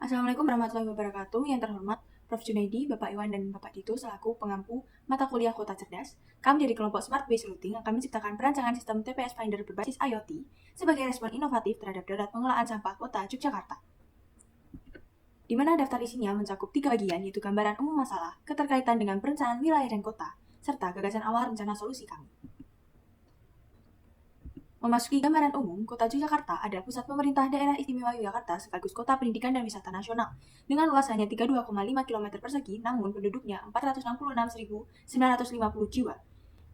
Assalamualaikum warahmatullahi wabarakatuh. Yang terhormat Prof. Junaidi, Bapak Iwan, dan Bapak Dito selaku pengampu mata kuliah Kota Cerdas. Kami dari kelompok Smart Base Routing akan menciptakan perancangan sistem TPS Finder berbasis IoT sebagai respon inovatif terhadap darurat pengelolaan sampah Kota Yogyakarta. Di mana daftar isinya mencakup 3 bagian, yaitu gambaran umum masalah, keterkaitan dengan perencanaan wilayah dan kota, serta gagasan awal rencana solusi kami. Memasuki gambaran umum, Kota Yogyakarta adalah pusat pemerintah daerah istimewa Yogyakarta sekaligus kota pendidikan dan wisata nasional. Dengan luas hanya 32,5 km persegi, namun penduduknya 466.950 jiwa.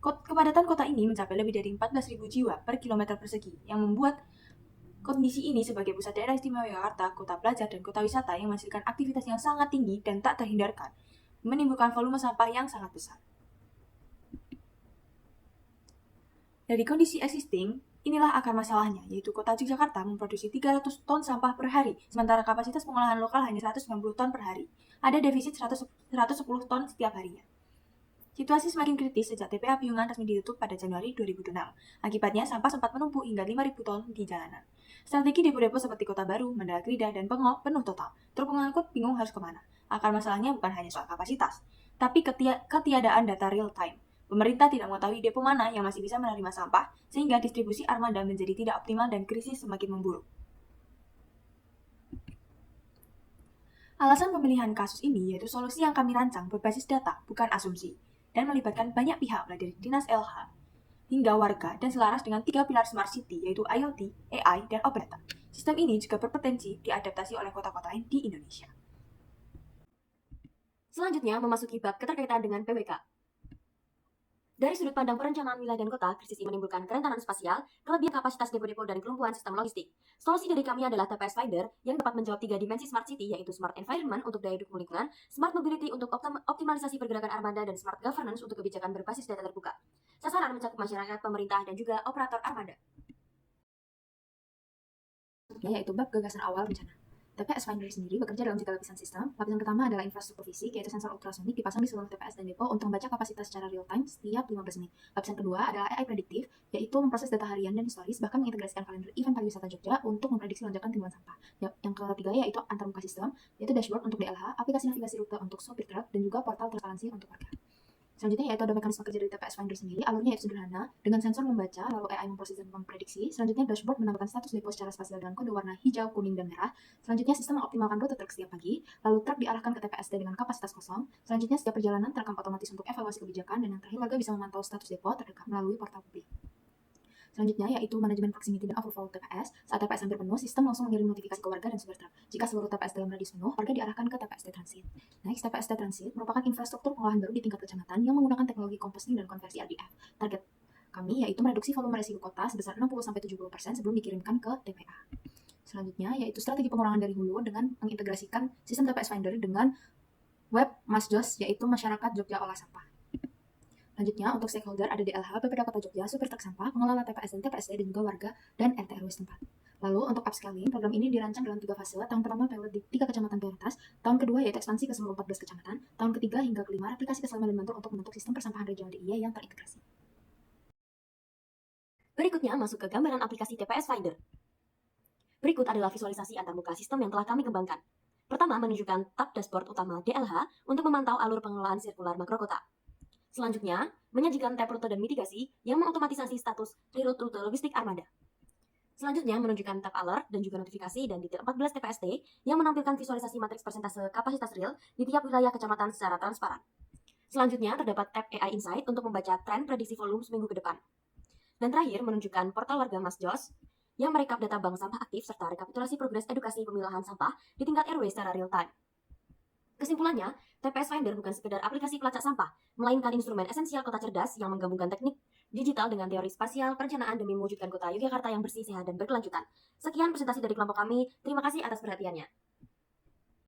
Kepadatan kota ini mencapai lebih dari 14.000 jiwa per kilometer persegi, yang membuat kondisi ini sebagai pusat daerah istimewa Yogyakarta, kota pelajar, dan kota wisata yang menghasilkan aktivitas yang sangat tinggi dan tak terhindarkan, menimbulkan volume sampah yang sangat besar. Dari kondisi existing, inilah akar masalahnya, yaitu Kota Yogyakarta memproduksi 300 ton sampah per hari, sementara kapasitas pengolahan lokal hanya 190 ton per hari. Ada defisit 110 ton setiap harinya. Situasi semakin kritis sejak TPA Piungan resmi ditutup pada Januari 2006. Akibatnya, sampah sempat menumpuk hingga 5.000 ton di jalanan. Strategi depo-depo seperti Kota Baru, Mandala Krida, dan Pengok penuh total. Truk pengangkut bingung harus kemana. Akar masalahnya bukan hanya soal kapasitas, tapi ketiadaan data real time. Pemerintah tidak mengetahui depo mana yang masih bisa menerima sampah, sehingga distribusi armada menjadi tidak optimal dan krisis semakin memburuk. Alasan pemilihan kasus ini yaitu solusi yang kami rancang berbasis data, bukan asumsi, dan melibatkan banyak pihak mulai dari Dinas LH hingga warga dan selaras dengan 3 pilar Smart City yaitu IoT, AI, dan Open Data. Sistem ini juga berpotensi diadaptasi oleh kota-kota lain di Indonesia. Selanjutnya, memasuki bab keterkaitan dengan PWK. Dari sudut pandang perencanaan wilayah dan kota, krisis ini menimbulkan kerentanan spasial, kelebihan kapasitas depo-depo, dan kelumpuhan sistem logistik. Solusi dari kami adalah TPS Finder yang dapat menjawab 3 dimensi Smart City, yaitu Smart Environment untuk daya dukung lingkungan, Smart Mobility untuk optimalisasi pergerakan armada, dan Smart Governance untuk kebijakan berbasis data terbuka. Sasaran mencakup masyarakat, pemerintah, dan juga operator armada. Yaitu bab gagasan awal rencana. TPS Finder sendiri bekerja dalam 3 lapisan sistem. Lapisan pertama adalah infrastruktur fisik, yaitu sensor ultrasonik dipasang di seluruh TPS dan depo untuk membaca kapasitas secara real time setiap 15 menit. Lapisan kedua adalah AI prediktif, yaitu memproses data harian dan historis, bahkan mengintegrasikan kalender event pariwisata Jogja untuk memprediksi lonjakan timbulan sampah. Yang ketiga yaitu antarmuka sistem, yaitu dashboard untuk DLH, aplikasi navigasi rute untuk sopir truk, dan juga portal transparansi untuk warga. Selanjutnya yaitu ada mekanisme kerja dari TPS Finder sendiri. Alurnya yaitu sederhana, dengan sensor membaca, lalu AI memproses dan memprediksi. Selanjutnya dashboard menambahkan status depo secara spasial dengan kode warna hijau, kuning, dan merah. Selanjutnya sistem mengoptimalkan rute truk setiap pagi, lalu truk diarahkan ke TPSD dengan kapasitas kosong. Selanjutnya setiap perjalanan terekam otomatis untuk evaluasi kebijakan, dan yang terakhir warga bisa memantau status depo terdekat melalui portal publik. Selanjutnya yaitu manajemen proximity dan overflow TPS. Saat TPS hampir penuh, sistem langsung mengirim notifikasi ke warga dan sopir truk. Jika seluruh TPS dalam radius penuh, warga diarahkan ke TPST Transit. Next, TPST Transit merupakan infrastruktur pengolahan baru di tingkat kecamatan yang menggunakan teknologi composting dan konversi RDF. Target kami yaitu mereduksi volume residu kota sebesar 60-70% sebelum dikirimkan ke TPA. Selanjutnya yaitu strategi pengurangan dari hulu dengan mengintegrasikan sistem TPS Finder dengan web Masjos, yaitu masyarakat Jogja Olah Sampah. Selanjutnya, untuk stakeholder ada DLH, BPD Kota Jogja, supir truk sampah, pengelola TPS dan TPSD, dan juga warga dan RT RW setempat. Lalu, untuk upscaling, program ini dirancang dalam 3 fase. Tahun pertama pilot di 3 kecamatan prioritas, tahun kedua yaitu ekspansi ke seluruh 14 kecamatan, tahun ketiga hingga kelima replikasi ke Sleman dan Bantul untuk membentuk sistem persampahan regional DIY yang terintegrasi. Berikutnya, masuk ke gambaran aplikasi TPS Finder. Berikut adalah visualisasi antarmuka sistem yang telah kami kembangkan. Pertama, menunjukkan tab dashboard utama DLH untuk memantau alur pengelolaan sirkular makro kota. Selanjutnya, menyajikan tab rute dan mitigasi yang mengotomatisasi status reroute rute logistik armada. Selanjutnya, menunjukkan tab alert dan juga notifikasi dan detail 14 TPST yang menampilkan visualisasi matriks persentase kapasitas real di tiap wilayah kecamatan secara transparan. Selanjutnya, terdapat tab AI Insight untuk membaca tren prediksi volume seminggu ke depan. Dan terakhir, menunjukkan portal warga Masjos yang merekap data bank sampah aktif serta rekapitulasi progres edukasi pemilahan sampah di tingkat RW secara real time. Kesimpulannya, TPS Finder bukan sekedar aplikasi pelacak sampah, melainkan instrumen esensial kota cerdas yang menggabungkan teknik digital dengan teori spasial perencanaan demi mewujudkan kota Yogyakarta yang bersih, sehat, dan berkelanjutan. Sekian presentasi dari kelompok kami. Terima kasih atas perhatiannya.